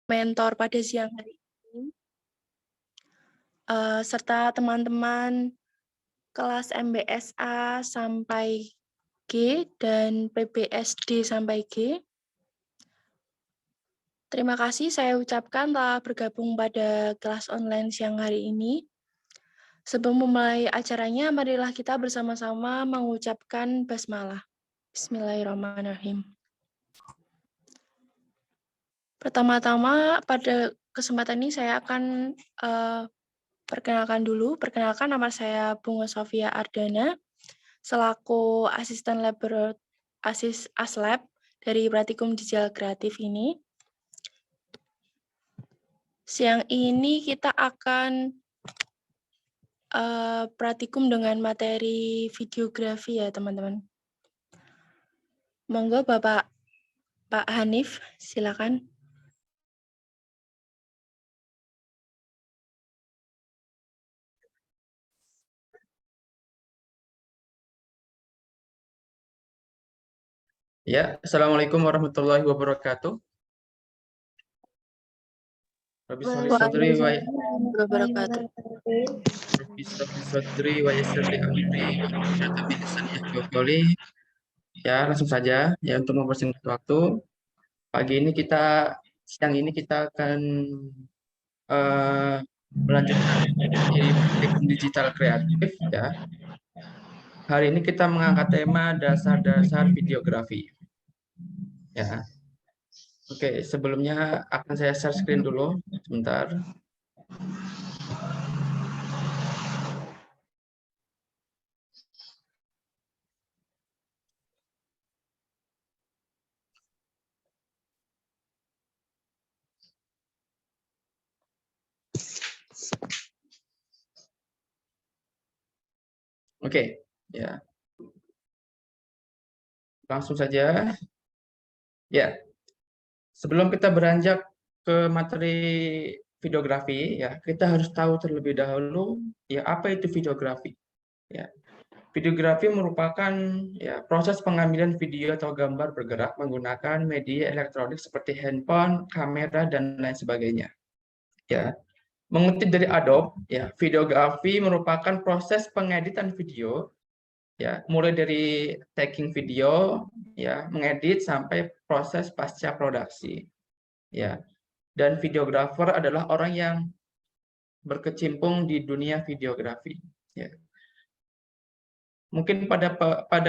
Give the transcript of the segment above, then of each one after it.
mentor pada siang hari ini, serta teman-teman kelas MBSA sampai G dan PBSD sampai G. Terima kasih saya ucapkan telah bergabung pada kelas online siang hari ini. Sebelum memulai acaranya, marilah kita bersama-sama mengucapkan basmalah. Bismillahirrahmanirrahim. Pertama-tama pada kesempatan ini saya akan perkenalkan dulu. Perkenalkan, nama saya Bunga Sofia Ardana, selaku asisten aslab dari Praktikum Digital Kreatif ini. Siang ini kita akan praktikum dengan materi videografi ya teman-teman. Monggo Pak Hanif, silakan. Ya, Assalamualaikum warahmatullahi wabarakatuh. Ya, langsung saja ya untuk mempersingkat waktu. Siang ini kita akan melanjutkan di praktikum digital kreatif ya. Hari ini kita mengangkat tema dasar-dasar videografi. Ya. Oke, sebelumnya akan saya share screen dulu sebentar. Oke, ya. Langsung saja. Ya. Sebelum kita beranjak ke materi videografi, ya, kita harus tahu terlebih dahulu ya apa itu videografi. Ya. Videografi merupakan ya proses pengambilan video atau gambar bergerak menggunakan media elektronik seperti handphone, kamera dan lain sebagainya. Ya. Mengutip dari Adobe, ya, videografi merupakan proses pengeditan video ya, mulai dari tagging video, ya, mengedit sampai proses pasca produksi. Ya. Dan videografer adalah orang yang berkecimpung di dunia videografi. Ya. Mungkin pada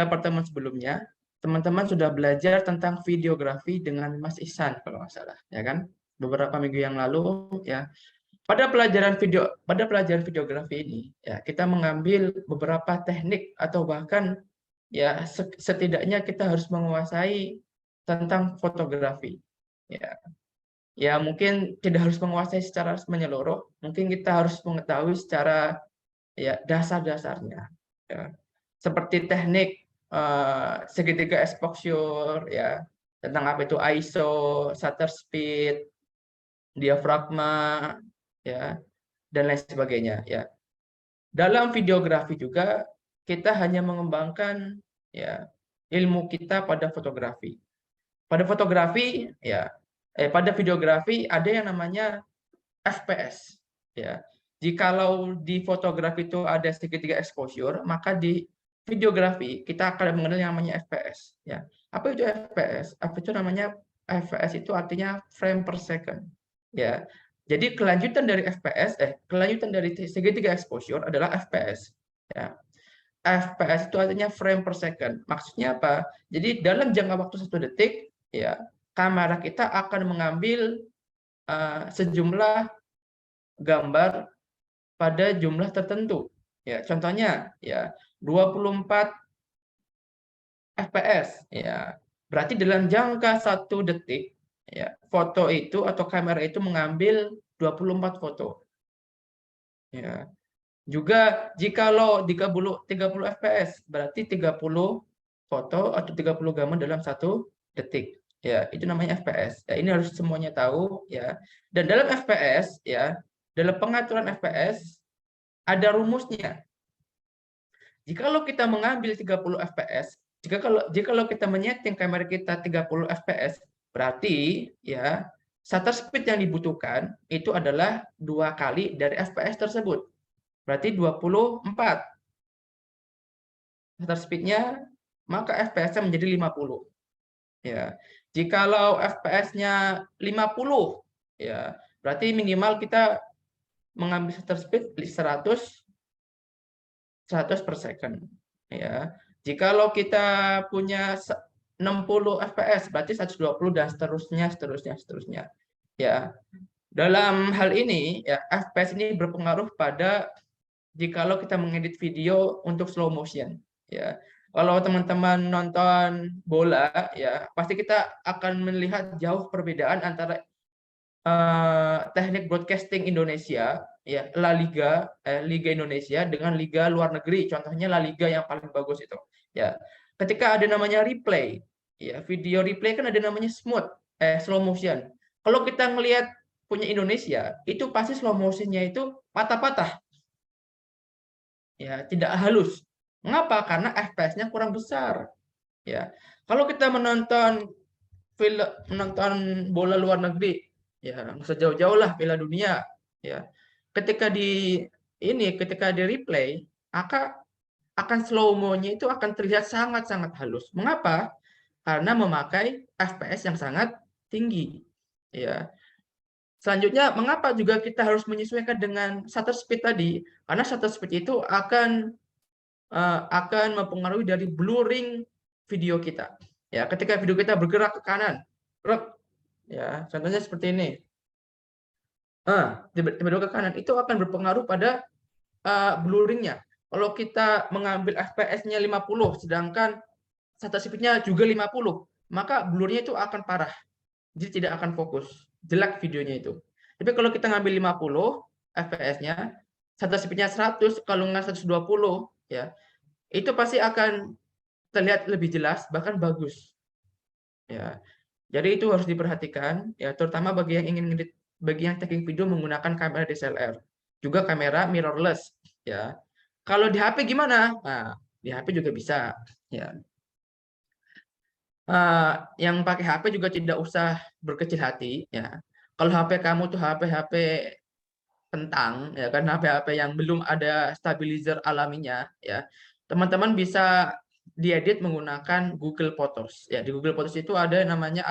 pertemuan sebelumnya, teman-teman sudah belajar tentang videografi dengan Mas Ihsan kalau nggak salah, ya kan? Beberapa minggu yang lalu, ya. Pada pelajaran videografi ini, ya, kita mengambil beberapa teknik atau bahkan ya setidaknya kita harus menguasai tentang fotografi. Ya. Ya, mungkin tidak harus menguasai secara menyeluruh, mungkin kita harus mengetahui secara ya dasar-dasarnya. Ya. Seperti teknik segitiga exposure, ya, tentang apa itu ISO, shutter speed, diafragma, ya, dan lain sebagainya. Ya. Dalam videografi juga kita hanya mengembangkan ya ilmu kita pada fotografi. Pada fotografi ya pada videografi ada yang namanya FPS ya. Jikalau di fotografi itu ada segitiga exposure, maka di videografi kita akan mengenal yang namanya FPS ya. Apa itu FPS? Apa itu namanya FPS itu artinya frame per second ya. Jadi kelanjutan dari kelanjutan dari segitiga exposure adalah FPS ya. FPS itu artinya frame per second. Maksudnya apa? Jadi dalam jangka waktu 1 detik ya, kamera kita akan mengambil sejumlah gambar pada jumlah tertentu. Ya, contohnya ya 24 fps ya. Berarti dalam jangka 1 detik ya, foto itu atau kamera itu mengambil 24 foto. Ya. Juga jikalau 30 fps berarti 30 foto atau 30 gambar dalam 1 detik. Ya, itu namanya FPS. Ya, ini harus semuanya tahu ya. Dan dalam FPS ya, dalam pengaturan FPS ada rumusnya. Jikalau kita mengambil 30 fps, jikalau kita menyeting kamera kita 30 fps, berarti ya shutter speed yang dibutuhkan itu adalah 2 kali dari FPS tersebut. Berarti 24 shutter speed-nya, maka FPS-nya menjadi 50. Ya. Jikalau FPS-nya 50, ya, berarti minimal kita mengambil shutter speed 100 per second. Ya. Jikalau kita punya 60 FPS, berarti 120 dan seterusnya. Ya. Dalam hal ini, ya, FPS ini berpengaruh pada jikalau kita mengedit video untuk slow motion. Ya. Kalau teman-teman nonton bola, ya pasti kita akan melihat jauh perbedaan antara teknik broadcasting Indonesia, ya La Liga, Liga Indonesia dengan liga luar negeri. Contohnya La Liga yang paling bagus itu. Ya, ketika ada namanya replay, ya video replay kan ada namanya slow motion. Kalau kita ngelihat punya Indonesia, itu pasti slow motionnya itu patah-patah, ya tidak halus. Mengapa? Karena FPS-nya kurang besar. Ya, kalau kita menonton bola luar negeri, ya nggak usah jauh-jauh lah Piala Dunia, ya ketika ketika di replay akan slow mo-nya itu akan terlihat sangat-sangat halus. Mengapa? Karena memakai FPS yang sangat tinggi. Ya. Selanjutnya, mengapa juga kita harus menyesuaikan dengan shutter speed tadi? Karena shutter speed itu akan mempengaruhi dari blurring video kita. Ya, ketika video kita bergerak ke kanan, ya, contohnya seperti ini. Tiba-tiba ke kanan itu akan berpengaruh pada blurringnya. Kalau kita mengambil FPS-nya 50, sedangkan shutter speed-nya juga 50, maka blurnya itu akan parah. Jadi tidak akan fokus. Jelek videonya itu. Tapi kalau kita ngambil 50 FPS-nya, shutter speed-nya 100, kalau nggak 120, ya, itu pasti akan terlihat lebih jelas, bahkan bagus. Ya, jadi itu harus diperhatikan, ya, terutama bagi yang taking video menggunakan kamera DSLR, juga kamera mirrorless, ya. Kalau di HP gimana? Nah, di HP juga bisa, ya. Yang pakai HP juga tidak usah berkecil hati, ya. Kalau HP kamu tuh HP-HP kentang, ya kan, HP-HP yang belum ada stabilizer alaminya, ya, teman-teman bisa diedit menggunakan Google Photos. Ya, di Google Photos itu ada namanya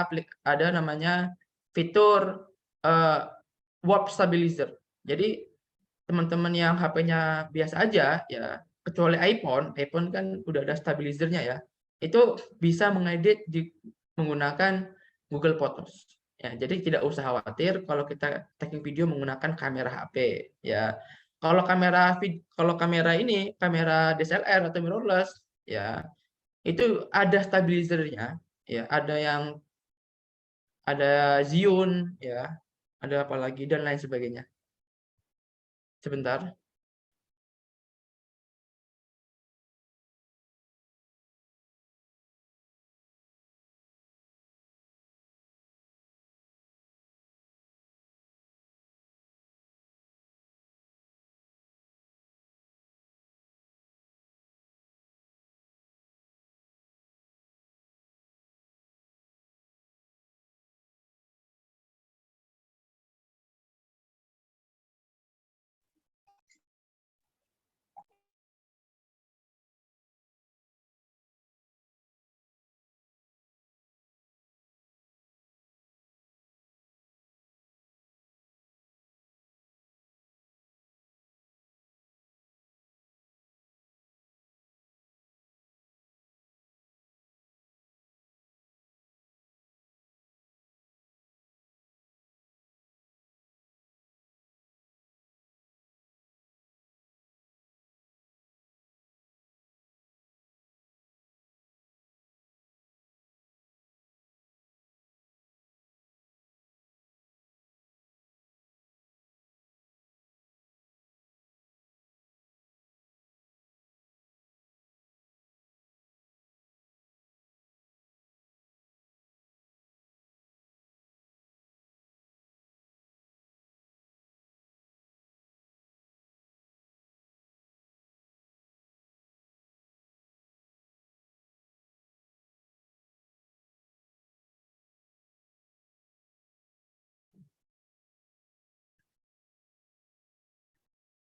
fitur warp stabilizer. Jadi teman-teman yang HP-nya biasa aja, ya kecuali iPhone kan udah ada stabilizernya, ya. Itu bisa mengedit menggunakan Google Photos. Ya, jadi tidak usah khawatir kalau kita taking video menggunakan kamera HP, ya. Kalau kamera ini, kamera DSLR atau mirrorless, ya, itu ada stabilizernya, ya, ada Zhiyun, ya, ada apa lagi dan lain sebagainya. Sebentar.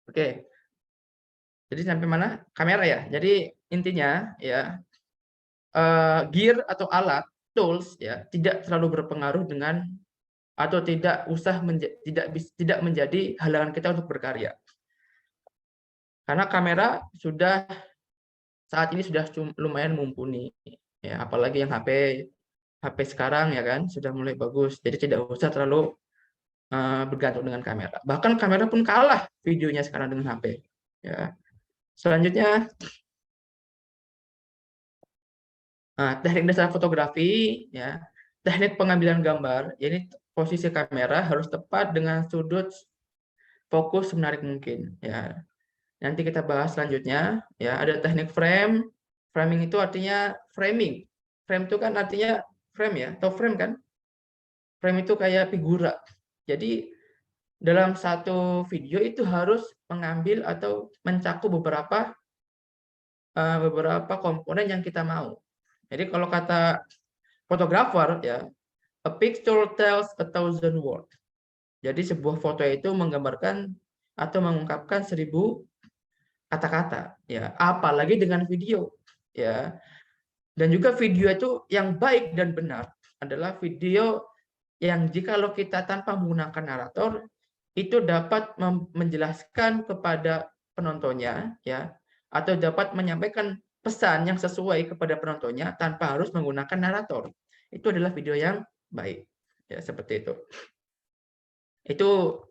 Oke. Jadi sampai mana? Kamera ya. Jadi intinya ya, gear atau alat, tools ya, tidak terlalu berpengaruh dengan atau tidak menjadi halangan kita untuk berkarya. Karena kamera sudah saat ini sudah lumayan mumpuni ya, apalagi yang HP sekarang ya kan sudah mulai bagus. Jadi tidak usah terlalu bergantung dengan kamera. Bahkan kamera pun kalah videonya sekarang dengan HP ya. Selanjutnya, teknik dasar fotografi ya, teknik pengambilan gambar. Jadi posisi kamera harus tepat dengan sudut fokus semenarik mungkin ya. Nanti kita bahas selanjutnya ya. Ada teknik frame. Framing itu artinya framing. Frame itu kan artinya frame ya, atau frame kan? Frame itu kayak figura. Jadi dalam satu video itu harus mengambil atau mencakup beberapa komponen yang kita mau. Jadi kalau kata fotografer ya, a picture tells a thousand words. Jadi sebuah foto itu menggambarkan atau mengungkapkan 1000 kata-kata ya, apalagi dengan video ya. Dan juga video itu yang baik dan benar adalah video yang jikalau kita tanpa menggunakan narator itu dapat menjelaskan kepada penontonnya ya, atau dapat menyampaikan pesan yang sesuai kepada penontonnya tanpa harus menggunakan narator. Itu adalah video yang baik ya, seperti itu. Itu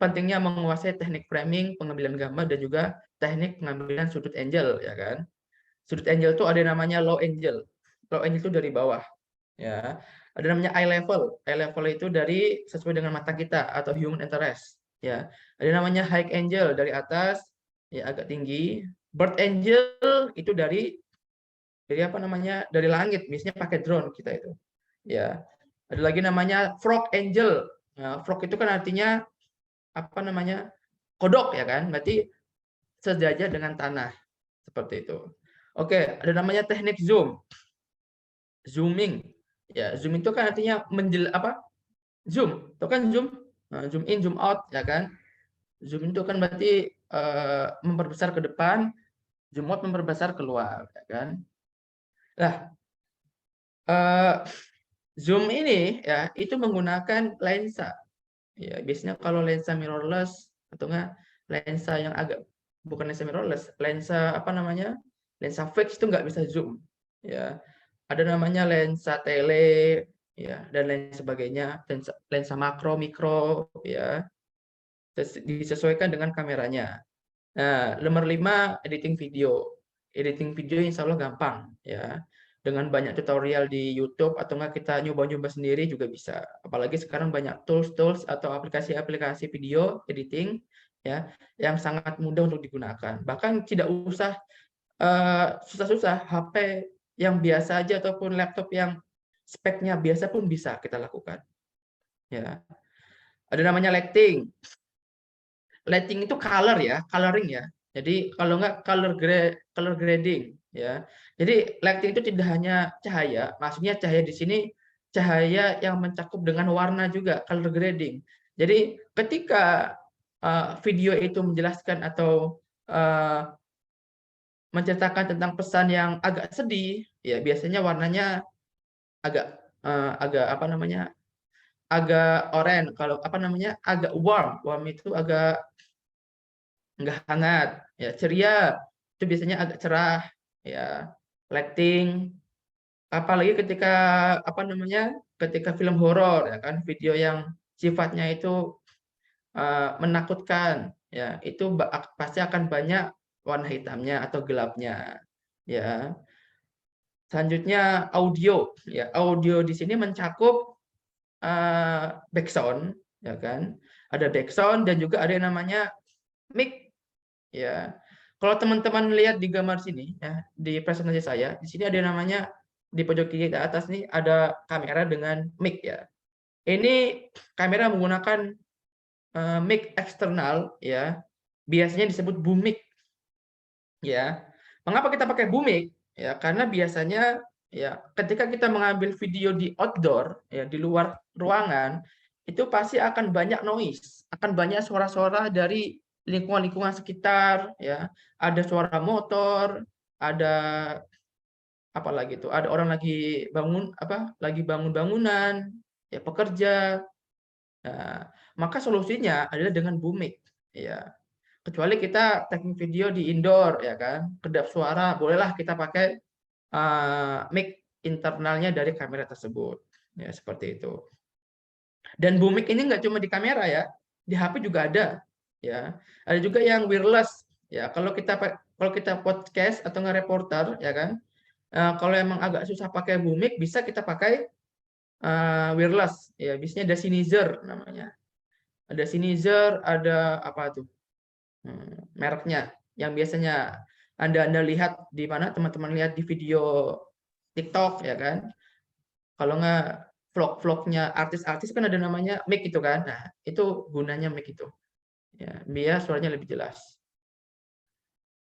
pentingnya menguasai teknik framing, pengambilan gambar, dan juga teknik pengambilan sudut angle ya kan. Sudut angle itu ada namanya low angle. Low angle itu dari bawah ya. Ada namanya eye level. Eye level itu dari sesuai dengan mata kita atau human interest ya. Ada namanya high angle dari atas ya, agak tinggi. Bird angle itu dari apa namanya? Dari langit, misalnya pakai drone kita itu. Ya. Ada lagi namanya frog angle. Nah, frog itu kan artinya apa namanya? Kodok ya kan? Berarti sejajar dengan tanah. Seperti itu. Oke, ada namanya teknik zoom. Zooming. Ya, zoom itu kan artinya zoom. Itu kan zoom, zoom in, zoom out ya kan. Zoom itu kan berarti memperbesar ke depan, zoom out memperbesar keluar ya kan. Nah, zoom ini ya itu menggunakan lensa. Ya, biasanya kalau lensa mirrorless atau enggak lensa yang agak bukan lensa mirrorless, lensa apa namanya? Lensa fix itu nggak bisa zoom. Ya. Ada namanya lensa tele ya dan lain sebagainya, lensa makro, mikro ya. Disesuaikan dengan kameranya. Nah, nomor 5 editing video. Editing video insya Allah gampang ya. Dengan banyak tutorial di YouTube atau enggak kita nyoba-nyoba sendiri juga bisa. Apalagi sekarang banyak tools atau aplikasi-aplikasi video editing ya yang sangat mudah untuk digunakan. Bahkan tidak usah susah-susah, HP yang biasa aja ataupun laptop yang speknya biasa pun bisa kita lakukan. Ya. Ada namanya lighting. Lighting itu color ya, coloring ya. Jadi kalau enggak color grading ya. Jadi lighting itu tidak hanya cahaya, maksudnya cahaya di sini cahaya yang mencakup dengan warna juga, color grading. Jadi ketika video itu menjelaskan atau menceritakan tentang pesan yang agak sedih, ya biasanya warnanya agak agak apa namanya? Agak oranye. Kalau apa namanya? Agak warm. Warm itu agak enggak hangat, ya ceria. Itu biasanya agak cerah, ya. Lighting, apalagi ketika apa namanya? Ketika film horor ya kan, video yang sifatnya itu menakutkan, ya itu pasti akan banyak warna hitamnya atau gelapnya, ya. Selanjutnya audio, ya audio di sini mencakup background, ya kan. Ada background dan juga ada yang namanya mic, ya. Kalau teman-teman lihat di gambar sini, ya di presentasi saya, di sini ada yang namanya di pojok kiri atas nih ada kamera dengan mic ya. Ini kamera menggunakan mic eksternal, ya. Biasanya disebut boom mic, ya. Mengapa kita pakai boom mic? Ya, karena biasanya ya ketika kita mengambil video di outdoor, ya di luar ruangan, itu pasti akan banyak noise, akan banyak suara-suara dari lingkungan-lingkungan sekitar, ya, ada suara motor, ada apa lagi tuh, ada orang lagi bangun bangunan, ya, pekerja. Nah, maka solusinya adalah dengan booming, ya. Kecuali kita taking video di indoor, ya kan, kedap suara, bolehlah kita pakai mic internalnya dari kamera tersebut, ya, seperti itu. Dan booming ini nggak cuma di kamera, ya, di HP juga ada, ya. Ada juga yang wireless, ya. Kalau kita podcast atau nge-reporter, ya kan, kalau emang agak susah pakai booming, bisa kita pakai wireless, ya. Biasanya ada Sennheiser namanya. Ada Sennheiser, ada apa tuh? Mereknya yang biasanya Anda lihat di mana, teman-teman lihat di video TikTok, ya kan. Kalau nggak vlog-vlognya artis-artis kan ada namanya mic itu kan. Nah, itu gunanya mic itu. Ya, biar suaranya lebih jelas.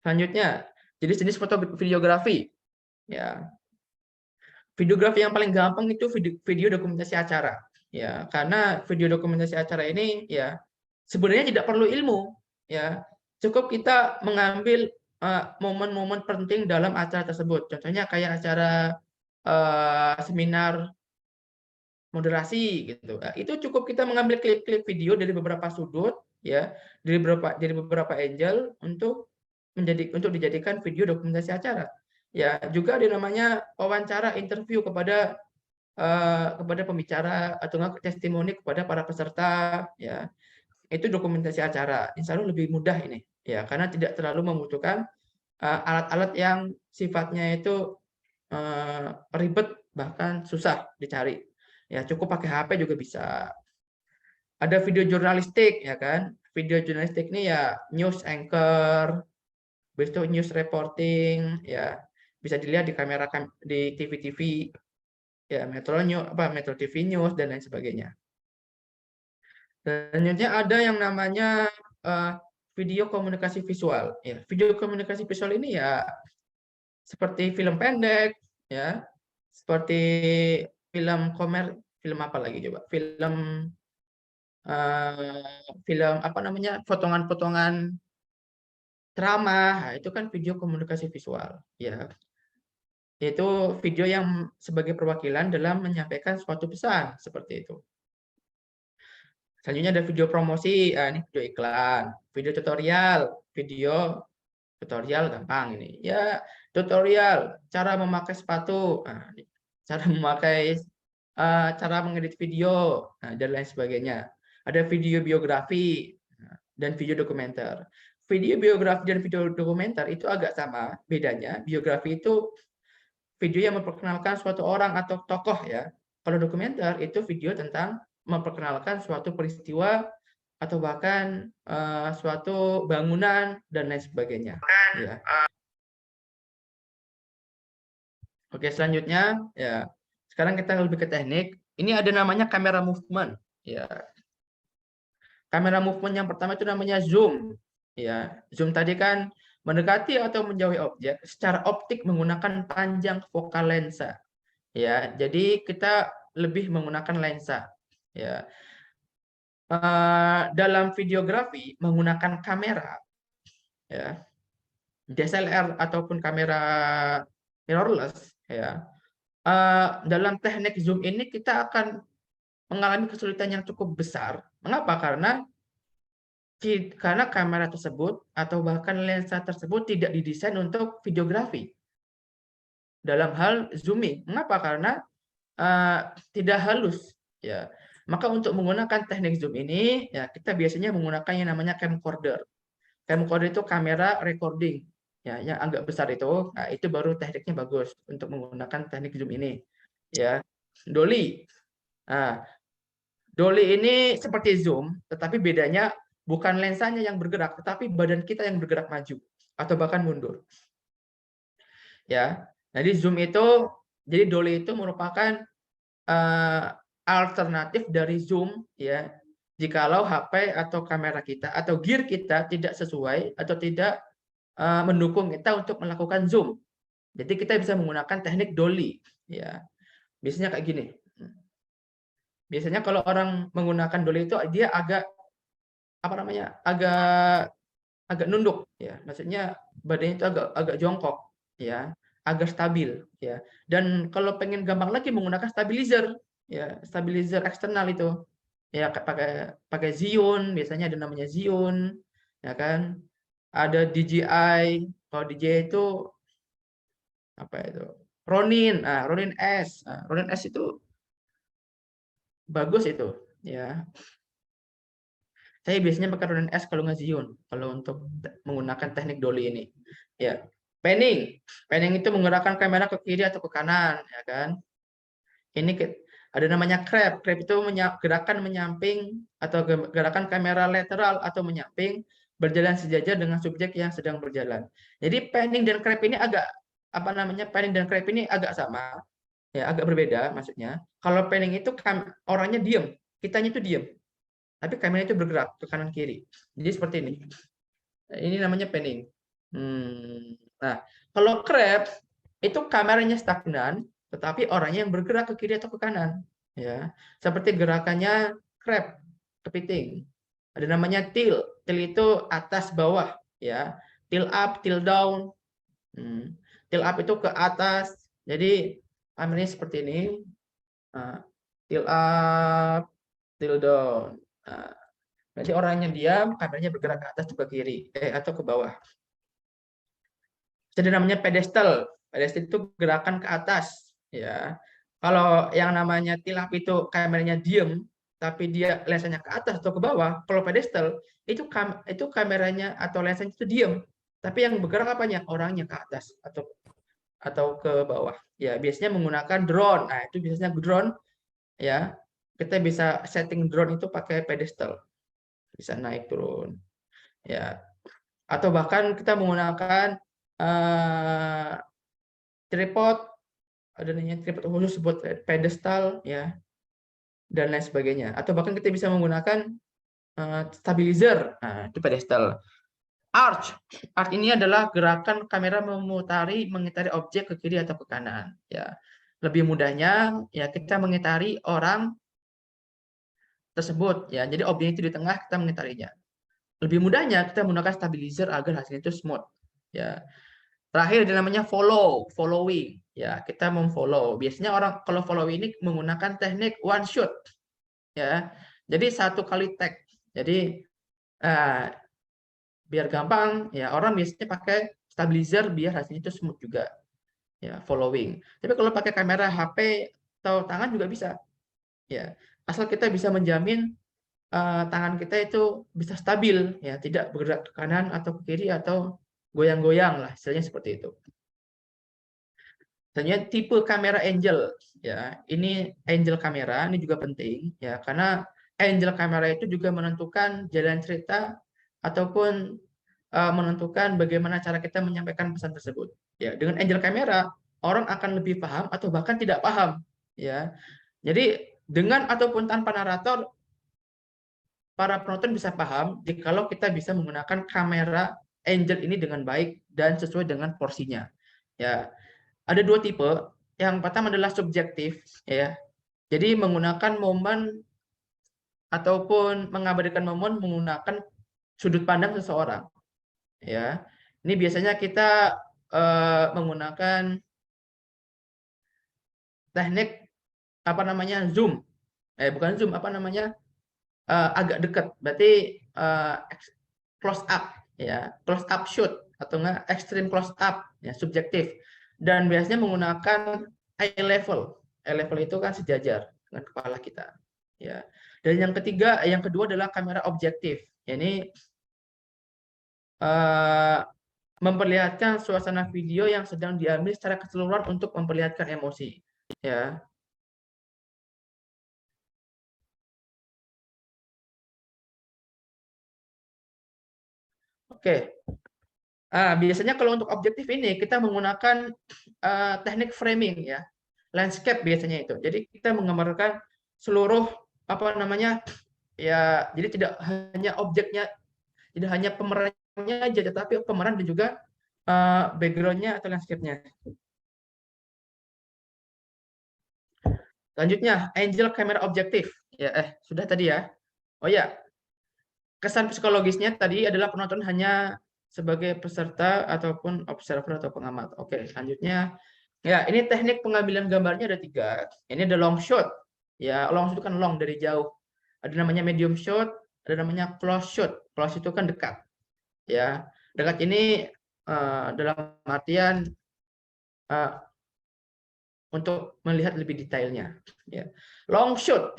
Selanjutnya, jenis-jenis foto videografi. Ya. Videografi yang paling gampang itu video dokumentasi acara. Ya, karena video dokumentasi acara ini, ya, sebenarnya tidak perlu ilmu, ya. Cukup kita mengambil momen-momen penting dalam acara tersebut. Contohnya kayak acara seminar moderasi gitu. Nah, itu cukup kita mengambil klip-klip video dari beberapa sudut, ya, dari beberapa angle untuk dijadikan video dokumentasi acara. Ya, juga ada namanya wawancara interview kepada pembicara atau enggak testimoni kepada para peserta, ya. Itu dokumentasi acara. Insya Allah lebih mudah ini, ya, karena tidak terlalu membutuhkan alat-alat yang sifatnya itu ribet bahkan susah dicari. Ya, cukup pakai HP juga bisa. Ada video jurnalistik, ya kan. Video jurnalistik ini ya news anchor, habis itu news reporting, ya. Bisa dilihat di kamera di TV-TV, ya, Metro TV News dan lain sebagainya. Selanjutnya ada yang namanya video komunikasi visual. Ya, video komunikasi visual ini ya seperti film pendek, ya, seperti film apa lagi coba? Film apa namanya? Potongan-potongan ceramah. Nah, itu kan video komunikasi visual, ya. Itu video yang sebagai perwakilan dalam menyampaikan suatu pesan seperti itu. Selanjutnya ada video promosi, ini video iklan, video tutorial gampang ini. Ya, tutorial cara memakai sepatu, cara mengedit video, dan lain sebagainya. Ada video biografi dan video dokumenter. Video biografi dan video dokumenter itu agak sama, bedanya biografi itu video yang memperkenalkan suatu orang atau tokoh, ya. Kalau dokumenter itu video tentang memperkenalkan suatu peristiwa atau bahkan suatu bangunan dan lain sebagainya. Ya. Oke, selanjutnya, ya. Sekarang kita lebih ke teknik. Ini ada namanya kamera movement. Ya. Kamera movement yang pertama itu namanya zoom. Ya, zoom tadi kan mendekati atau menjauhi objek secara optik menggunakan panjang fokal lensa. Ya, jadi kita lebih menggunakan lensa. Ya. Dalam videografi menggunakan kamera, ya, DSLR ataupun kamera mirrorless, ya. Dalam teknik zoom ini kita akan mengalami kesulitan yang cukup besar. Mengapa? Karena kamera tersebut atau bahkan lensa tersebut tidak didesain untuk videografi. Dalam hal zooming, mengapa? Karena tidak halus, ya. Maka untuk menggunakan teknik zoom ini, ya, kita biasanya menggunakan yang namanya camcorder. Camcorder itu kamera recording, ya, yang agak besar itu. Nah, itu baru tekniknya bagus untuk menggunakan teknik zoom ini, ya. Dolly. Nah, dolly ini seperti zoom, tetapi bedanya bukan lensanya yang bergerak, tetapi badan kita yang bergerak maju atau bahkan mundur. Ya. Jadi zoom itu, jadi dolly itu merupakan alternatif dari zoom, ya. Jikalau HP atau kamera kita atau gear kita tidak sesuai atau tidak mendukung kita untuk melakukan zoom. Jadi kita bisa menggunakan teknik dolly, ya. Biasanya kayak gini. Biasanya kalau orang menggunakan dolly itu dia agak agak nunduk ya, maksudnya badannya itu agak jongkok ya, agar stabil ya. Dan kalau pengen gampang lagi menggunakan stabilizer ya, stabilizer eksternal itu ya, pakai Zhiyun, biasanya ada namanya Zhiyun ya kan. Ada DJI, kalau DJI itu apa itu? Ronin, Ronin S. Ronin S itu bagus itu ya. Saya biasanya pakai Ronin S kalau nggak Zhiyun kalau untuk menggunakan teknik dolly ini. Ya. Panning. Panning itu menggerakkan kamera ke kiri atau ke kanan, ya kan? Ini ada namanya crab. Crab itu gerakan menyamping atau gerakan kamera lateral atau menyamping berjalan sejajar dengan subjek yang sedang berjalan. Jadi panning dan crab ini agak apa namanya? Panning dan crab ini agak sama, ya agak berbeda maksudnya. Kalau panning itu orangnya diem, kitanya itu diem, tapi kamera itu bergerak ke kanan kiri. Jadi seperti ini. Ini namanya panning. Nah, kalau crab itu kameranya stagnan, tetapi orangnya yang bergerak ke kiri atau ke kanan. Ya, seperti gerakannya crab, kepiting. Ada namanya tilt. Tilt itu atas bawah, ya. Tilt up, tilt down. Tilt up itu ke atas. Jadi kameranya seperti ini. Tilt up, tilt down. Nah, berarti orangnya diam, kameranya bergerak ke atas atau ke kiri, atau ke bawah. Jadi namanya pedestal. Pedestal itu gerakan ke atas, ya. Kalau yang namanya tilap itu kameranya diem, tapi dia lensanya ke atas atau ke bawah. Kalau pedestal itu kameranya atau lensanya itu diem, tapi yang bergerak apanya? Orangnya ke atas atau ke bawah. Ya, biasanya menggunakan drone. Nah, itu biasanya drone, ya. Kita bisa setting drone itu pakai pedestal. Bisa naik turun. Ya. Atau bahkan kita menggunakan tripod, ada namanya tripod khusus buat pedestal ya, dan lain sebagainya. Atau bahkan kita bisa menggunakan stabilizer di pedestal. Arch ini adalah gerakan kamera mengitari objek ke kiri atau ke kanan ya. Lebih mudahnya ya kita mengitari orang tersebut ya, jadi objeknya itu di tengah, kita mengitarinya. Lebih mudahnya kita menggunakan stabilizer agar hasilnya itu smooth ya. Terakhir ada namanya following. Ya, kita memfollow. Biasanya orang kalau follow ini menggunakan teknik one shot. Ya, jadi satu kali tag. Jadi biar gampang, ya orang biasanya pakai stabilizer biar hasilnya itu smooth juga. Ya, following. Tapi kalau pakai kamera HP atau tangan juga bisa. Ya, asal kita bisa menjamin tangan kita itu bisa stabil, ya tidak bergerak ke kanan atau ke kiri atau goyang-goyang lah, istilahnya seperti itu. Selanjutnya tipe kamera angel ya. Ini angel kamera ini juga penting ya, karena angel kamera itu juga menentukan jalan cerita ataupun menentukan bagaimana cara kita menyampaikan pesan tersebut. Ya, dengan angel kamera orang akan lebih paham atau bahkan tidak paham ya. Jadi dengan ataupun tanpa narator para penonton bisa paham jikalau kita bisa menggunakan kamera angel ini dengan baik dan sesuai dengan porsinya. Ya, ada dua tipe. Yang pertama adalah subjektif, ya. Jadi menggunakan momen ataupun mengabadikan momen menggunakan sudut pandang seseorang, ya. Ini biasanya kita menggunakan teknik apa namanya zoom, bukan zoom, apa namanya agak dekat. Berarti close up, ya, close up shoot atau enggak extreme close up, ya, subjektif. Dan biasanya menggunakan eye level. Eye level itu kan sejajar dengan kepala kita, ya. Dan yang kedua adalah kamera objektif. Ini memperlihatkan suasana video yang sedang diambil secara keseluruhan untuk memperlihatkan emosi, ya. Oke. Biasanya kalau untuk objektif ini kita menggunakan teknik framing ya, landscape biasanya itu. Jadi kita menggambarkan seluruh apa namanya ya, jadi tidak hanya objeknya, tidak hanya pemerannya aja, tetapi pemeran dan juga backgroundnya atau landscape-nya. Selanjutnya angel camera objektif ya, sudah tadi ya. Oh ya, kesan psikologisnya tadi adalah penonton hanya sebagai peserta ataupun observer atau pengamat. Oke, selanjutnya ya ini teknik pengambilan gambarnya ada 3. Ini ada long shot. Ya, long shot itu kan long dari jauh. Ada namanya medium shot, ada namanya close shot. Close itu kan dekat. Ya, dekat ini dalam artian untuk melihat lebih detailnya. Ya, long shot.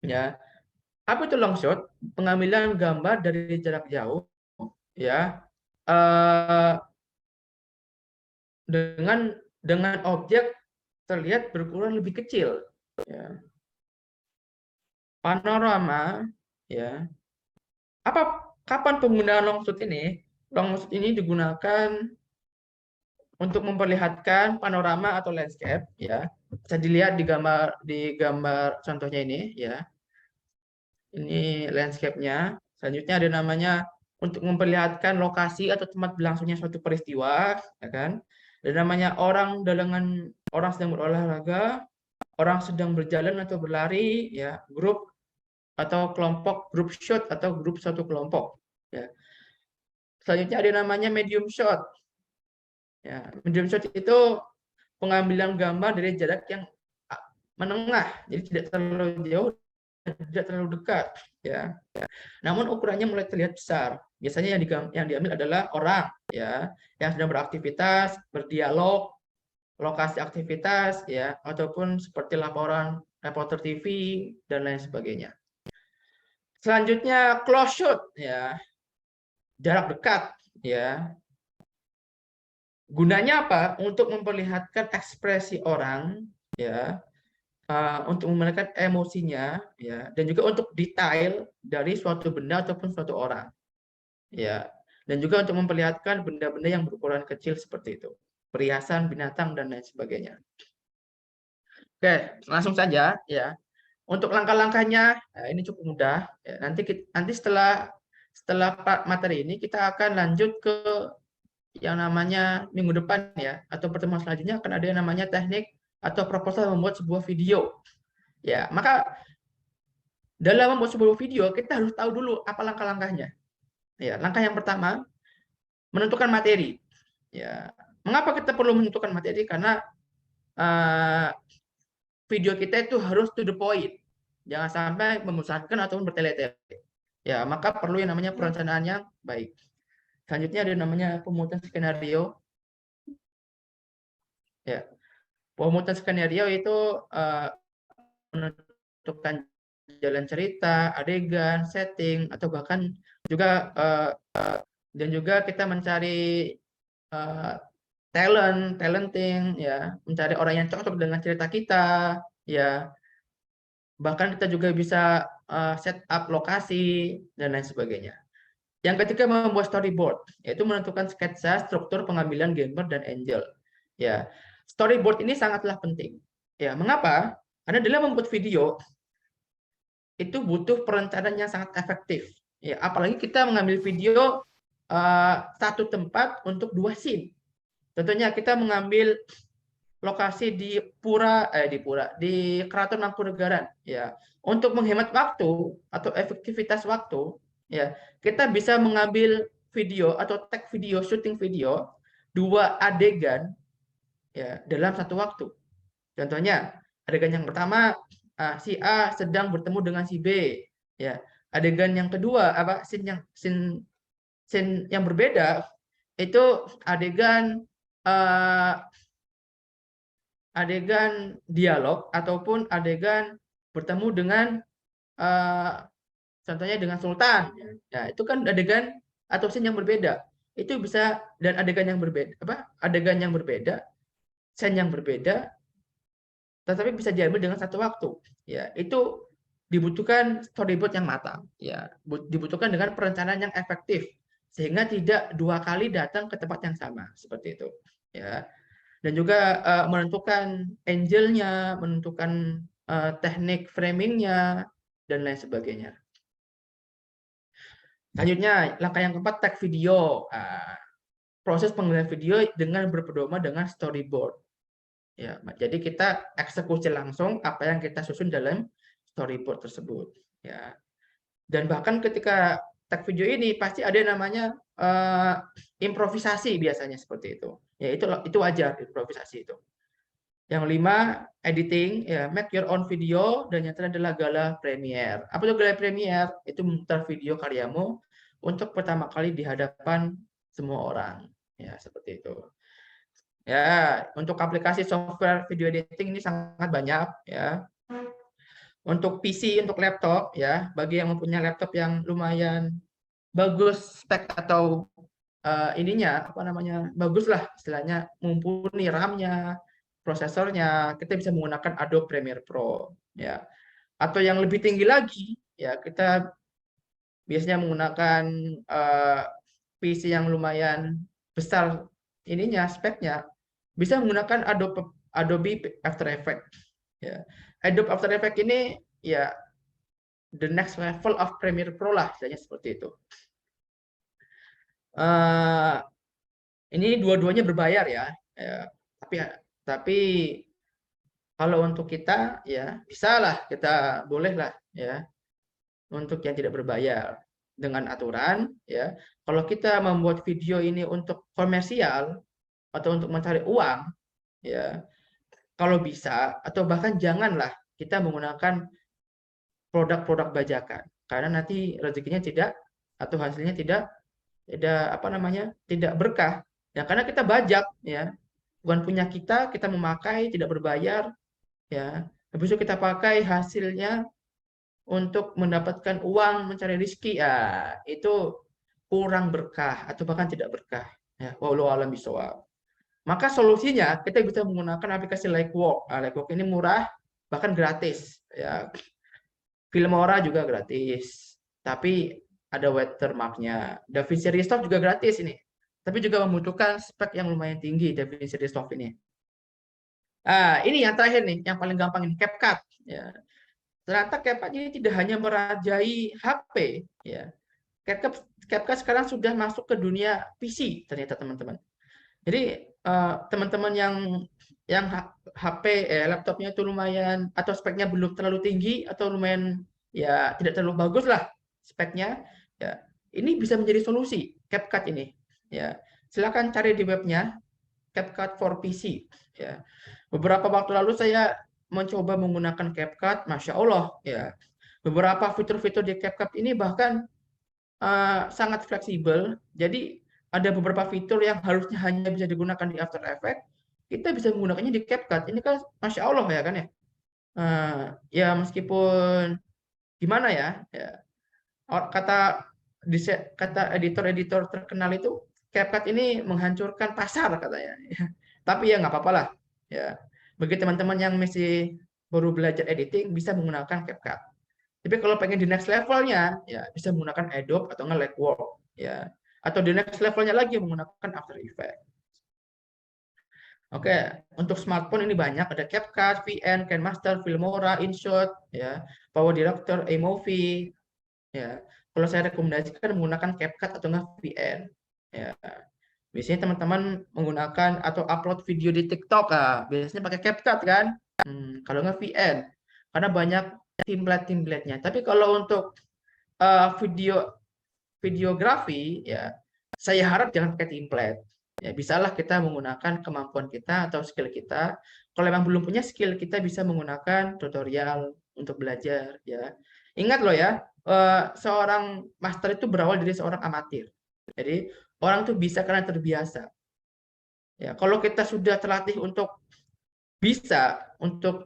Ya, apa itu long shot? Pengambilan gambar dari jarak jauh. Ya, eh, dengan objek terlihat berukuran lebih kecil. Ya. Panorama, ya. Kapan penggunaan long shot ini? Long shot ini digunakan untuk memperlihatkan panorama atau landscape, ya. Bisa dilihat di gambar contohnya ini, ya. Ini landscape-nya. Selanjutnya ada namanya untuk memperlihatkan lokasi atau tempat berlangsungnya suatu peristiwa, ya kan? Ada namanya orang sedang berolahraga, orang sedang berjalan atau berlari, ya, grup atau kelompok, grup shot atau grup satu kelompok, ya. Selanjutnya ada namanya medium shot. Ya, medium shot itu pengambilan gambar dari jarak yang menengah, jadi tidak terlalu jauh, tidak terlalu dekat, ya. Namun ukurannya mulai terlihat besar. Biasanya yang diambil adalah orang, ya, yang sedang beraktivitas, berdialog, lokasi aktivitas, ya, ataupun seperti laporan reporter TV dan lain sebagainya. Selanjutnya close shot, ya, jarak dekat, ya. Gunanya apa? Untuk memperlihatkan ekspresi orang, ya, untuk memperlihatkan emosinya, ya, dan juga untuk detail dari suatu benda ataupun suatu orang, ya, dan juga untuk memperlihatkan benda-benda yang berukuran kecil seperti itu, perhiasan, binatang dan lain sebagainya. Oke, langsung saja, ya. Untuk langkah-langkahnya, ini cukup mudah. Ya, nanti setelah materi ini kita akan lanjut ke yang namanya minggu depan, ya, atau pertemuan selanjutnya akan ada yang namanya teknik atau proposal membuat sebuah video. Ya, maka dalam membuat sebuah video kita harus tahu dulu apa langkah-langkahnya. Ya, langkah yang pertama menentukan materi. Ya, mengapa kita perlu menentukan materi? Karena video kita itu harus to the point. Jangan sampai membesarkan ataupun bertele-tele. Ya, maka perlu yang namanya perencanaan yang baik. Selanjutnya ada namanya pemutusan skenario. Ya, pemutusan skenario itu menentukan jalan cerita, adegan, setting, atau bahkan juga dan juga kita mencari talenting, ya, mencari orang yang cocok dengan cerita kita, ya. Bahkan kita juga bisa set up lokasi dan lain sebagainya. Yang ketiga membuat storyboard, yaitu menentukan sketsa struktur pengambilan gambar dan angel. Ya, storyboard ini sangatlah penting. Ya, mengapa? Karena dalam membuat video itu butuh perencanaan yang sangat efektif. Ya, apalagi kita mengambil video satu tempat untuk 2 scene. Tentunya kita mengambil lokasi di Keraton Mangkunegaran, ya. Untuk menghemat waktu atau efektivitas waktu, ya, kita bisa mengambil video atau tag video, syuting video 2 adegan, ya, dalam satu waktu. Contohnya, adegan yang pertama si A sedang bertemu dengan si B, ya. Adegan yang kedua scene yang berbeda itu adegan dialog ataupun adegan bertemu dengan contohnya dengan sultan. Ya, itu kan adegan atau scene yang berbeda. Itu bisa, dan adegan yang berbeda, scene yang berbeda, tetapi bisa diambil dengan satu waktu. Ya, itu dibutuhkan storyboard yang matang. Ya, dibutuhkan dengan perencanaan yang efektif sehingga tidak 2 kali datang ke tempat yang sama seperti itu. Ya. Dan juga menentukan angle-nya, menentukan teknik framing-nya dan lain sebagainya. Selanjutnya, langkah yang keempat, tag video. Proses pengambilan video dengan berpedoman dengan storyboard. Ya, jadi kita eksekusi langsung apa yang kita susun dalam storyboard tersebut. Ya. Dan bahkan ketika tag video ini pasti ada namanya improvisasi biasanya seperti itu. Ya itu wajar improvisasi itu. Yang 5, editing, ya make your own video, dan yang terakhir adalah Gala Premiere. Apa itu Gala Premiere? Itu memutar video karyamu untuk pertama kali di hadapan semua orang. Ya, seperti itu. Ya, untuk aplikasi software video editing ini sangat banyak ya. Untuk PC, untuk laptop ya, bagi yang mempunyai laptop yang lumayan bagus spek atau ininya apa namanya bagus lah istilahnya, mumpuni RAM-nya, prosesornya, kita bisa menggunakan Adobe Premiere Pro ya. Atau yang lebih tinggi lagi ya, kita biasanya menggunakan PC yang lumayan besar ininya speknya, bisa menggunakan Adobe After Effects ya. Adobe After Effects ini ya the next level of Premiere Pro lah istilahnya seperti itu. Ini dua-duanya berbayar ya, tapi kalau untuk kita ya bisa lah, kita boleh lah ya untuk yang tidak berbayar dengan aturan ya. Kalau kita membuat video ini untuk komersial atau untuk mencari uang ya, kalau bisa atau bahkan janganlah kita menggunakan produk-produk bajakan, karena nanti rezekinya tidak atau hasilnya tidak apa namanya tidak berkah ya, karena kita bajak ya, bukan punya kita memakai tidak berbayar ya, habis itu kita pakai hasilnya untuk mendapatkan uang mencari rezeki ya, itu kurang berkah atau bahkan tidak berkah ya, wallahu alam bisawab. Maka solusinya kita bisa menggunakan aplikasi Likewalk. Likewalk ini murah bahkan gratis ya, Filmora juga gratis, tapi ada watermarknya. DaVinci Resolve juga gratis ini, tapi juga membutuhkan spek yang lumayan tinggi DaVinci Resolve ini. Ini yang terakhir nih, yang paling gampang ini, CapCut. Ya. Ternyata CapCut ini tidak hanya merajai HP, ya. CapCut sekarang sudah masuk ke dunia PC ternyata teman-teman. Jadi teman-teman yang HP laptopnya itu lumayan atau speknya belum terlalu tinggi atau lumayan ya tidak terlalu bagus lah speknya, ya ini bisa menjadi solusi CapCut ini. Ya, silakan cari di webnya CapCut for PC. Ya, beberapa waktu lalu saya mencoba menggunakan CapCut, masya Allah ya. Beberapa fitur-fitur di CapCut ini bahkan sangat fleksibel. Jadi ada beberapa fitur yang harusnya hanya bisa digunakan di After Effects, kita bisa menggunakannya di CapCut. Ini kan masya Allah ya kan ya. Ya meskipun gimana ya, kata editor-editor terkenal itu CapCut ini menghancurkan pasar katanya. Tapi ya nggak apa-apa lah. Ya, bagi teman-teman yang masih baru belajar editing bisa menggunakan CapCut. Tapi kalau pengen di next levelnya, ya bisa menggunakan Adobe atau nggak Lightwork, ya. Atau di next levelnya lagi menggunakan After Effects. Oke, untuk smartphone ini banyak, ada CapCut, VN, KineMaster, Filmora, InShot, ya, Power Director, iMovie, ya. Kalau saya rekomendasikan menggunakan CapCut atau nggak VN, ya. Biasanya teman-teman menggunakan atau upload video di TikTok, biasanya pakai CapCut kan, kalau nggak VN, karena banyak template-templatenya. Tapi kalau untuk videografi, ya saya harap jangan pakai template. Ya, bisalah kita menggunakan kemampuan kita atau skill kita. Kalau memang belum punya skill, kita bisa menggunakan tutorial untuk belajar. Ya, ingat loh ya, seorang master itu berawal dari seorang amatir. Jadi orang tuh bisa karena terbiasa. Ya, kalau kita sudah terlatih untuk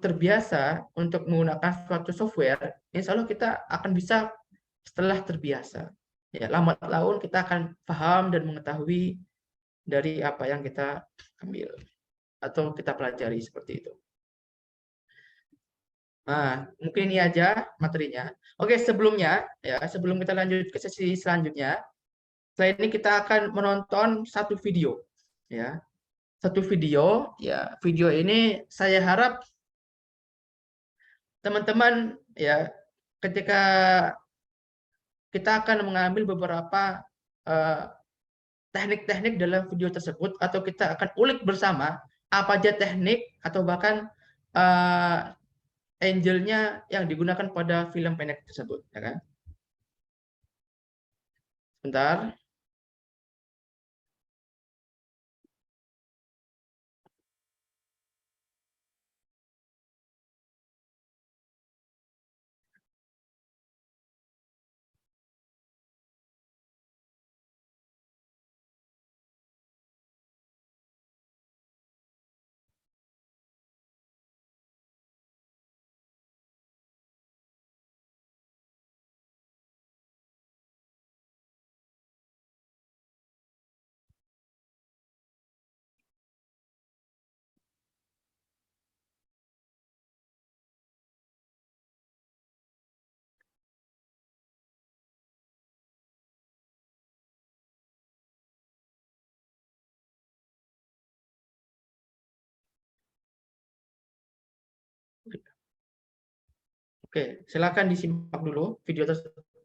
terbiasa untuk menggunakan suatu software, insya Allah kita akan bisa setelah terbiasa. Ya, lambat laun kita akan paham dan mengetahui dari apa yang kita ambil atau kita pelajari seperti itu. Nah, mungkin ini aja materinya. Oke, sebelum kita lanjut ke sesi selanjutnya, setelah ini kita akan menonton satu video, ya. Satu video, ya. Video ini saya harap teman-teman ya, ketika kita akan mengambil beberapa teknik-teknik dalam video tersebut, atau kita akan ulik bersama apa aja teknik atau bahkan angle-nya yang digunakan pada film pendek tersebut, ya kan? Sebentar. Oke, silakan disimak dulu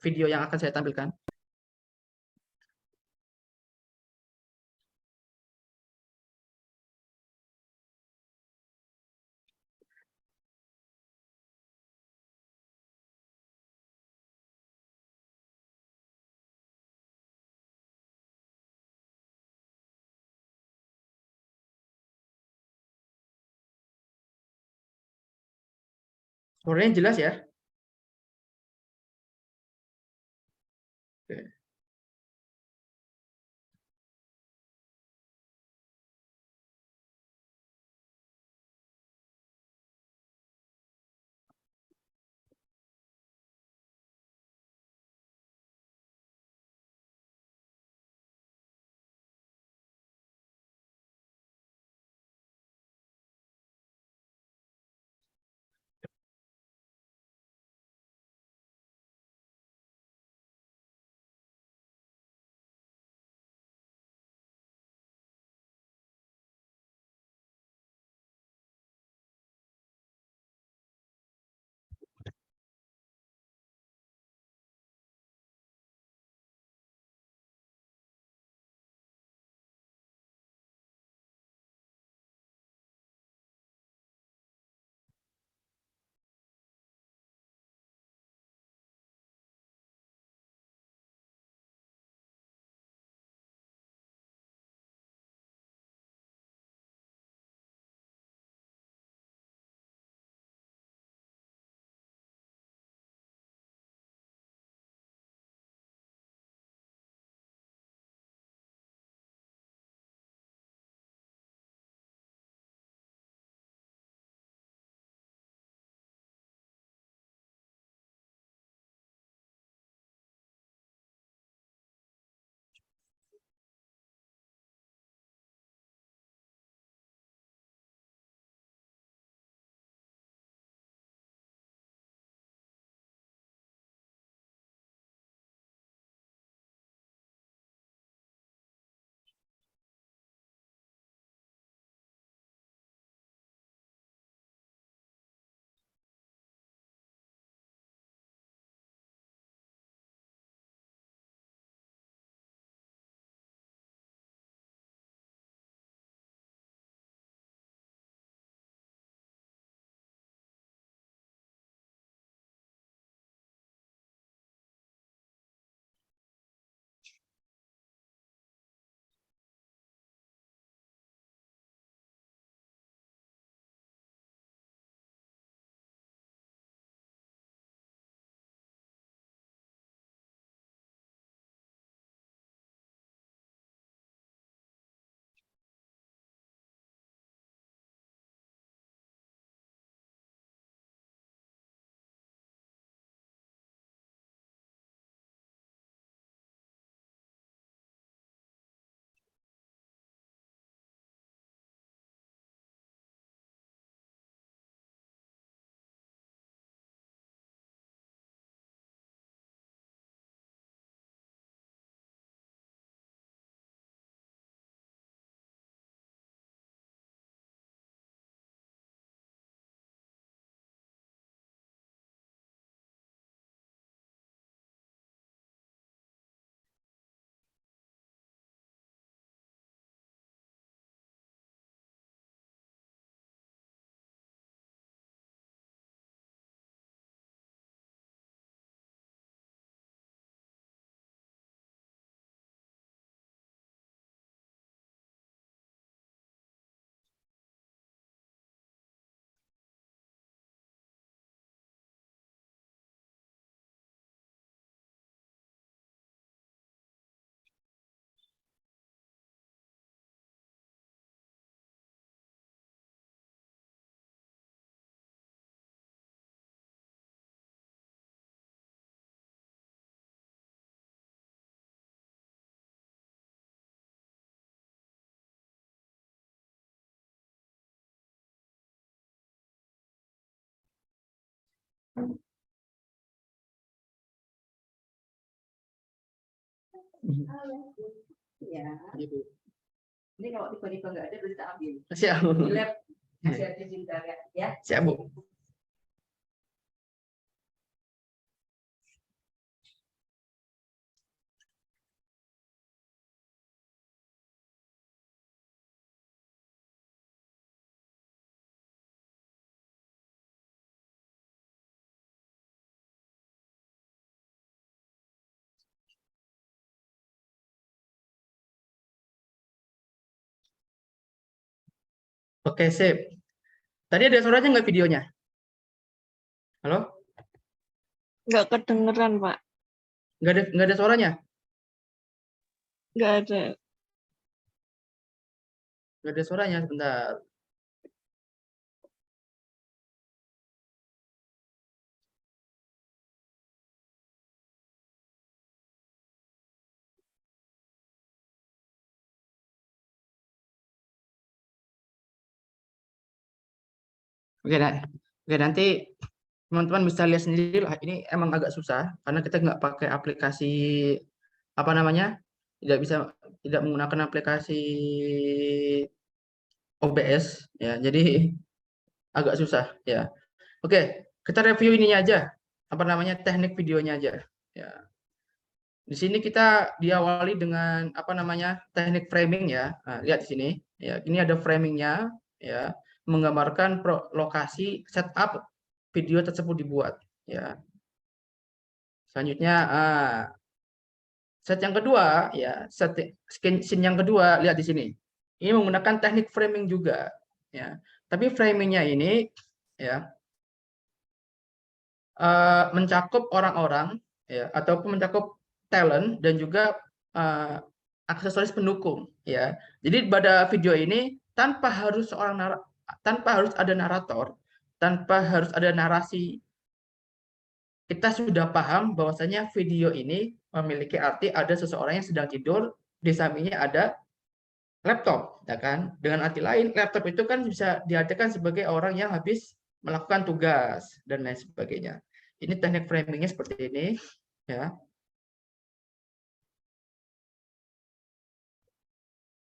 video yang akan saya tampilkan. Suaranya jelas ya? Oke. Ya. Ini kalau tiba-tiba nggak ada, bisa ambil. Siap. Di lab masih ada juga ya. Siap, Bu. Oke, sip. Tadi ada suaranya nggak videonya? Halo? Nggak kedengeran, Pak. Nggak ada suaranya? Nggak ada. Nggak ada suaranya, sebentar. Oke, oke, nanti teman-teman bisa lihat sendiri lah. Ini emang agak susah karena kita nggak pakai aplikasi apa namanya, tidak menggunakan aplikasi OBS ya. Jadi agak susah ya. Oke, kita review ininya aja. Apa namanya, teknik videonya aja. Ya. Di sini kita diawali dengan apa namanya, teknik framing ya. Nah, lihat di sini. Ya, ini ada framingnya ya, menggambarkan lokasi setup video tersebut dibuat ya. Selanjutnya set yang kedua ya, scene yang kedua, lihat di sini. Ini menggunakan teknik framing juga ya. Tapi framingnya ini ya mencakup orang-orang ya, ataupun mencakup talent dan juga aksesoris pendukung ya. Jadi pada video ini tanpa harus ada narator, tanpa harus ada narasi, kita sudah paham bahwasanya video ini memiliki arti ada seseorang yang sedang tidur, di sampingnya ada laptop, ya kan? Dengan arti lain, laptop itu kan bisa diartikan sebagai orang yang habis melakukan tugas dan lain sebagainya. Ini teknik framingnya seperti ini, ya.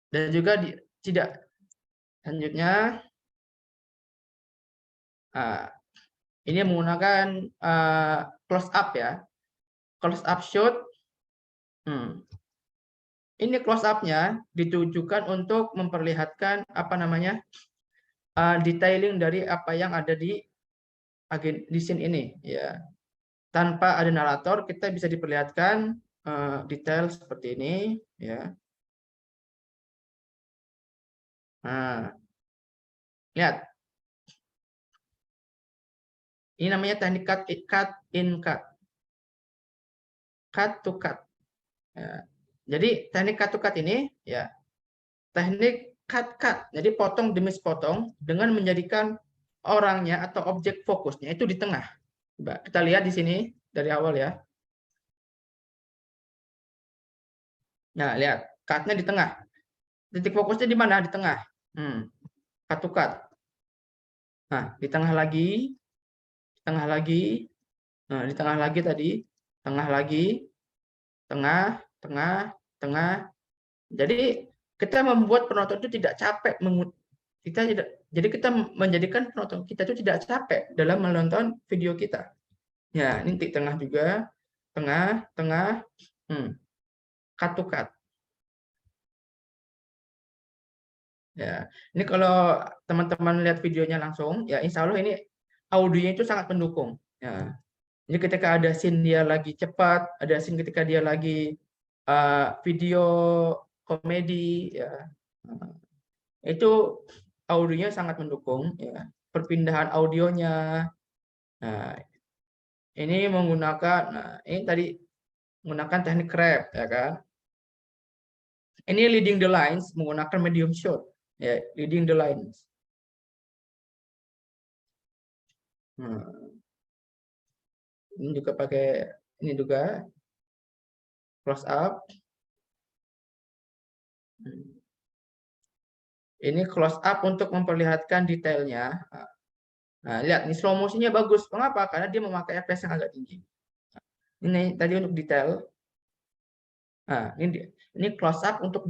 Dan juga tidak selanjutnya, ini menggunakan close up ya, close up shot. Ini close up-nya ditujukan untuk memperlihatkan apa namanya, detailing dari apa yang ada di scene ini ya. Tanpa ada narator kita bisa diperlihatkan detail seperti ini ya. Nah, lihat. Ini namanya teknik cut in cut. Cut to cut. Ya. Jadi teknik cut to cut ini ya, teknik cut. Jadi potong demi sepotong dengan menjadikan orangnya atau objek fokusnya itu di tengah. Coba kita lihat di sini dari awal ya. Nah, lihat, cut-nya di tengah. Titik fokusnya di mana? Di tengah. Cut to cut. Nah, di tengah lagi, tengah lagi, nah di tengah lagi tadi, tengah lagi, tengah. Jadi kita membuat penonton itu tidak capek, jadi kita menjadikan penonton kita itu tidak capek dalam menonton video kita. Ya, ini titik tengah juga, tengah, cut to cut. Ya, ini kalau teman-teman lihat videonya langsung, ya insya Allah ini audionya itu sangat mendukung. Ya. Jadi ketika ada scene dia lagi cepat, ada scene ketika dia lagi video komedi, ya itu audionya sangat mendukung. Ya. Perpindahan audionya, nah, ini menggunakan, ini tadi menggunakan teknik wrap, ya kan? Ini leading the lines menggunakan medium shot, ya, leading the lines. Ini juga pakai, ini juga close up. Ini close up untuk memperlihatkan detailnya. Nah, lihat ini slow motionnya bagus. Mengapa? Karena dia memakai FPS yang agak tinggi. Ini tadi untuk detail. Nah, ini close up untuk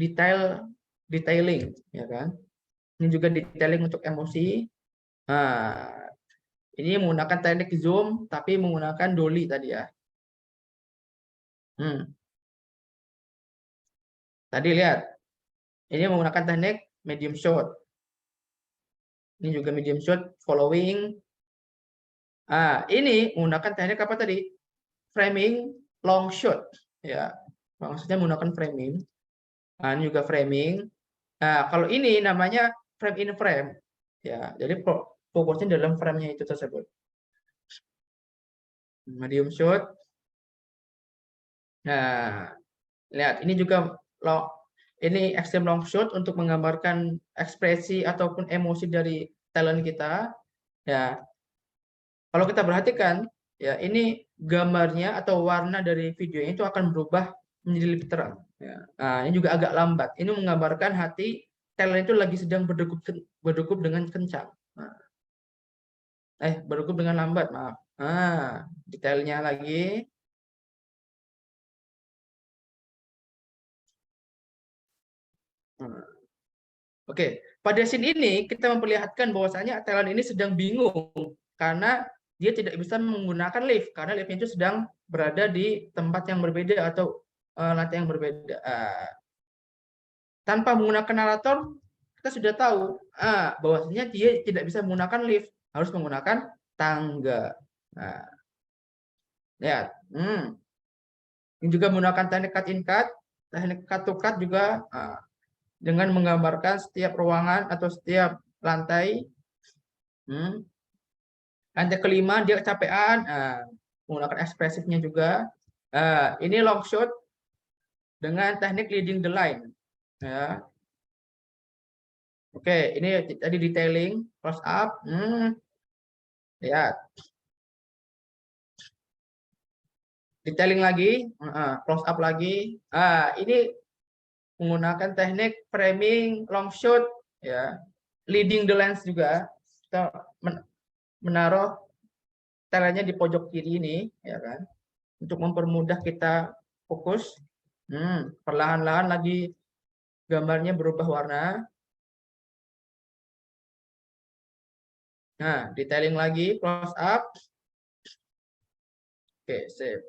detailing, ya kan? Ini juga detailing untuk emosi. Nah, ini menggunakan teknik zoom, tapi menggunakan dolly tadi ya. Tadi lihat, ini menggunakan teknik medium shot. Ini juga medium shot, following. Ini menggunakan teknik apa tadi? Framing long shot. Ya, maksudnya menggunakan framing. Ini juga framing. Kalau ini namanya frame in frame. Ya, jadi fokusnya dalam frame-nya itu tersebut. Medium shot. Nah, lihat ini juga ini extreme long shot untuk menggambarkan ekspresi ataupun emosi dari talent kita. Ya, kalau kita perhatikan, ya ini gambarnya atau warna dari videonya itu akan berubah menjadi lebih terang. Ya. Nah, ini juga agak lambat. Ini menggambarkan hati talent itu lagi sedang berdegup dengan kencang. Nah, berdegup dengan lambat, maaf. Detailnya lagi. Oke, pada scene ini kita memperlihatkan bahwasanya talent ini sedang bingung karena dia tidak bisa menggunakan lift karena liftnya itu sedang berada di tempat yang berbeda atau lantai yang berbeda. Tanpa menggunakan narator, kita sudah tahu bahwasanya dia tidak bisa menggunakan lift, harus menggunakan tangga. Nah, lihat, ini juga menggunakan teknik cut in cut, teknik cut to cut juga. Dengan menggambarkan setiap ruangan atau setiap lantai. Lantai kelima dia kecapean, menggunakan ekspresifnya juga. Ini long shot dengan teknik leading the line. Ya. Oke, ini tadi detailing, close up. Lihat. Detailing lagi, close up lagi. Ini menggunakan teknik framing long shot, ya, leading the lens juga. Kita menaruh talentnya di pojok kiri ini, ya kan, untuk mempermudah kita fokus. Perlahan-lahan lagi gambarnya berubah warna. Nah, detailing lagi, close up. Oke, save.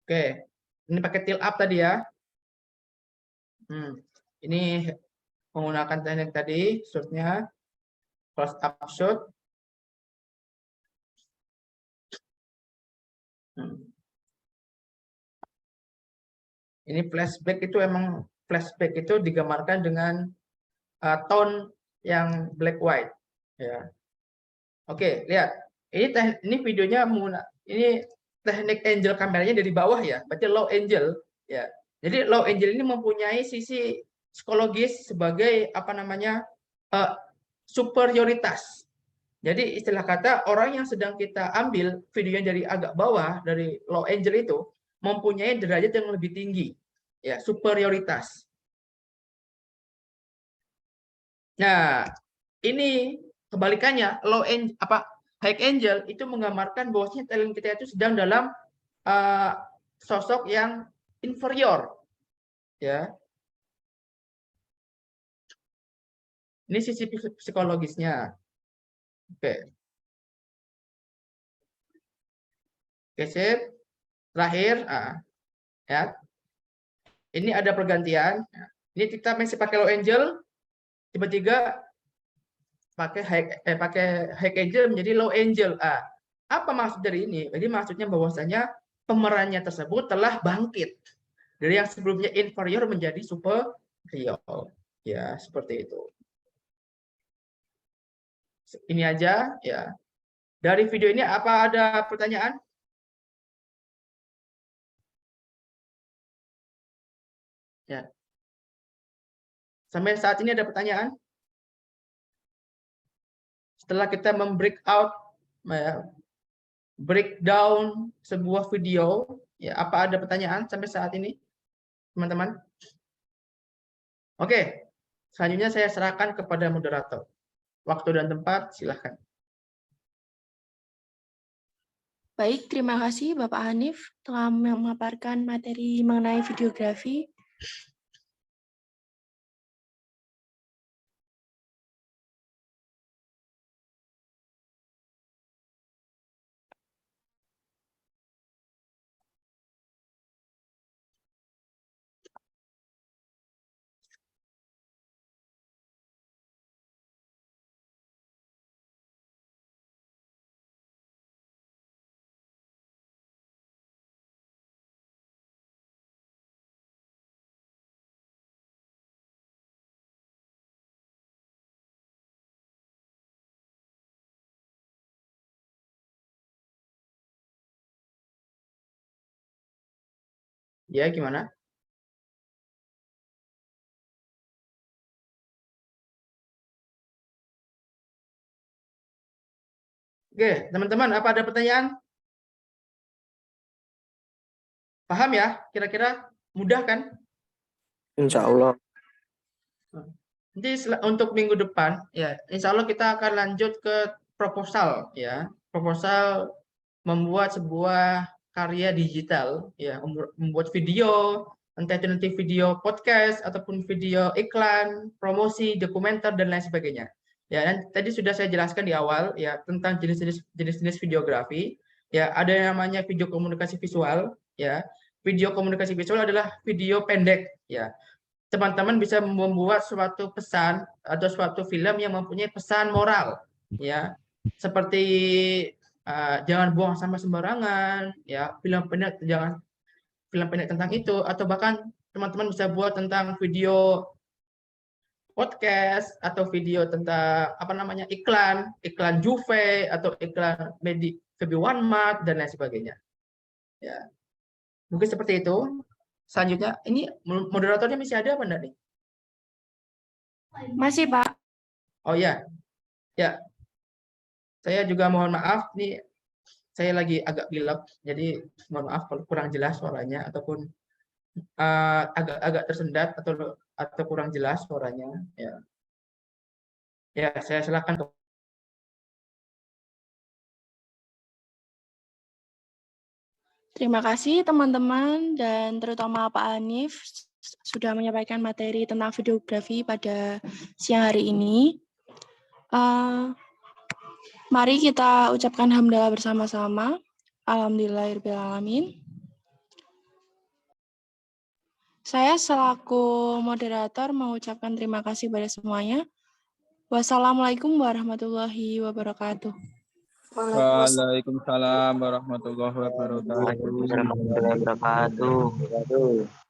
Oke, ini pakai tilt up tadi ya. Ini menggunakan teknik tadi, shotnya close up shot. Ini flashback itu emang flashback itu digambarkan dengan tone yang black white. Ya. Oke, lihat. Ini videonya ini teknik angle kameranya dari bawah ya, berarti low angle ya. Jadi low angle ini mempunyai sisi psikologis sebagai apa namanya superioritas. Jadi istilah kata orang yang sedang kita ambil videonya dari agak bawah dari low angle itu mempunyai derajat yang lebih tinggi, ya superioritas. Nah, ini kebalikannya high angel itu menggambarkan bahwasanya talent kita itu sedang dalam sosok yang inferior, ya. Ini sisi psikologisnya. Oke, sip. Terakhir, ya. Ini ada pergantian. Ini kita masih pakai low angel, tiba-tiba pakai high angel menjadi low angel. Apa maksud dari ini? Jadi maksudnya bahwasanya pemerannya tersebut telah bangkit dari yang sebelumnya inferior menjadi superior. Ya, seperti itu. Ini aja ya. Dari video ini apa ada pertanyaan? Ya. Sampai saat ini ada pertanyaan? Setelah kita breakdown sebuah video, ya apa ada pertanyaan sampai saat ini, teman-teman? Oke, Selanjutnya saya serahkan kepada moderator. Waktu dan tempat, silahkan. Baik, terima kasih Bapak Hanif telah memaparkan materi mengenai videografi. Ya, gimana? Oke, teman-teman, apa ada pertanyaan? Paham ya? Kira-kira mudah kan? Insya Allah. Nanti untuk minggu depan, ya, insya Allah kita akan lanjut ke proposal, ya. Proposal membuat sebuah karya digital, ya, membuat video, entah itu nanti video podcast ataupun video iklan, promosi, dokumenter dan lain sebagainya. Ya, dan tadi sudah saya jelaskan di awal, ya, tentang jenis-jenis videografi. Ya, ada yang namanya video komunikasi visual, ya. Video komunikasi visual adalah video pendek, ya. Teman-teman bisa membuat suatu pesan atau suatu film yang mempunyai pesan moral, ya, seperti jangan buang sampah sembarangan, ya, film pendek tentang itu, atau bahkan teman-teman bisa buat tentang video podcast atau video tentang apa namanya iklan Juve atau iklan Baby One Mart dan lain sebagainya, ya, mungkin seperti itu. Selanjutnya, ini moderatornya masih ada apa enggak nih? Masih, Pak. Oh ya, ya. Saya juga mohon maaf nih, saya lagi agak pilek, jadi mohon maaf kalau kurang jelas suaranya ataupun agak tersendat atau kurang jelas suaranya. Ya, ya, saya silakan. Terima kasih teman-teman dan terutama Pak Hanif sudah menyampaikan materi tentang videografi pada siang hari ini. Mari kita ucapkan hamdalah bersama-sama. Alhamdulillahirrahmanirrahim. Saya selaku moderator mengucapkan terima kasih pada semuanya. Wassalamualaikum warahmatullahi wabarakatuh. Waalaikumsalam warahmatullahi wabarakatuh. Waalaikumsalam warahmatullahi wabarakatuh.